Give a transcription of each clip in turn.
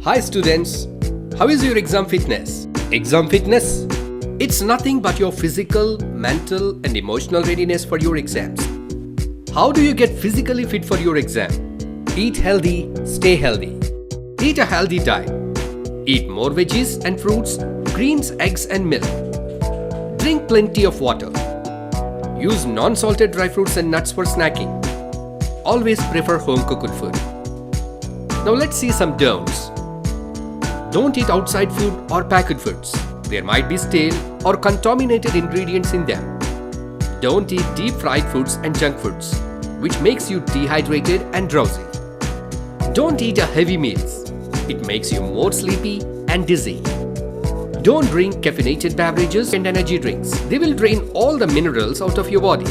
Hi students, how is your exam fitness? Exam fitness? It's nothing but your physical, mental and emotional readiness for your exams. How do you get physically fit for your exam? Eat healthy, stay healthy. Eat a healthy diet. Eat more veggies and fruits, greens, eggs and milk. Drink plenty of water. Use non-salted dry fruits and nuts for snacking. Always prefer home-cooked food. Now let's see some don'ts. Don't eat outside food or packaged foods. There might be stale or contaminated ingredients in them. Don't eat deep-fried foods and junk foods, which makes you dehydrated and drowsy. Don't eat a heavy meals. It makes you more sleepy and dizzy. Don't drink caffeinated beverages and energy drinks. They will drain all the minerals out of your body.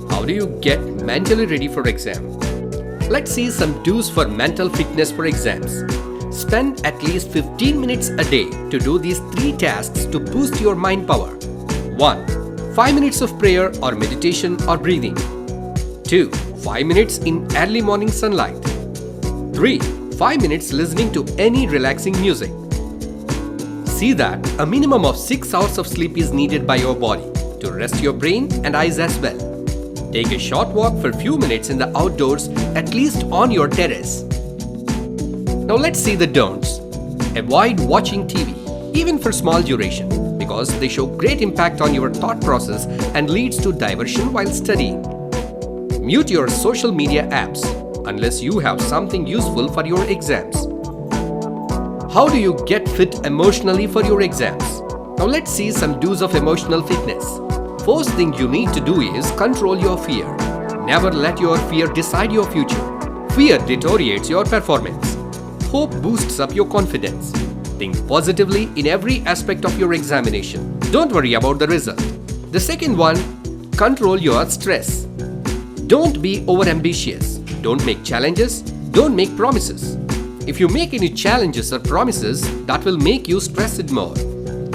How do you get mentally ready for exam? Let's see some do's for mental fitness for exams. Spend at least 15 minutes a day to do these 3 tasks to boost your mind power. 1. 5 minutes of prayer or meditation or breathing. 2. 5 minutes in early morning sunlight. 3. 5 minutes listening to any relaxing music. See that a minimum of 6 hours of sleep is needed by your body to rest your brain and eyes as well. Take a short walk for a few minutes in the outdoors, at least on your terrace. Now let's see the don'ts. Avoid watching TV, even for small duration, because they show great impact on your thought process and leads to diversion while studying. Mute your social media apps, unless you have something useful for your exams. How do you get fit emotionally for your exams? Now let's see some do's of emotional fitness. First thing you need to do is control your fear. Never let your fear decide your future. Fear deteriorates your performance. Hope boosts up your confidence. Think positively in every aspect of your examination. Don't worry about the result. The second one, control your stress. Don't be overambitious. Don't make challenges. Don't make promises. If you make any challenges or promises, that will make you stressed more.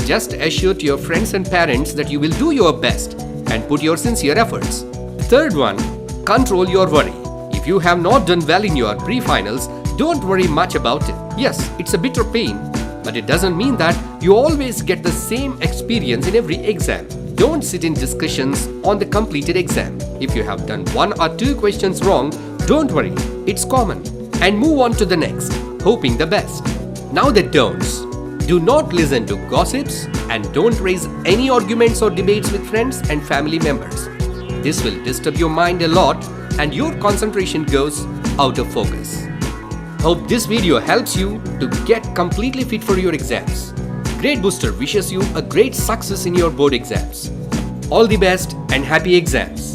Just assure to your friends and parents that you will do your best and put your sincere efforts. Third one, control your worry. If you have not done well in your pre-finals, don't worry much about it. Yes, it's a bitter pain, but it doesn't mean that you always get the same experience in every exam. Don't sit in discussions on the completed exam. If you have done 1 or 2 questions wrong, don't worry, it's common. And move on to the next, hoping the best. Now the don'ts. Do not listen to gossips and don't raise any arguments or debates with friends and family members. This will disturb your mind a lot and your concentration goes out of focus. Hope this video helps you to get completely fit for your exams. Great Booster wishes you a great success in your board exams. All the best and happy exams.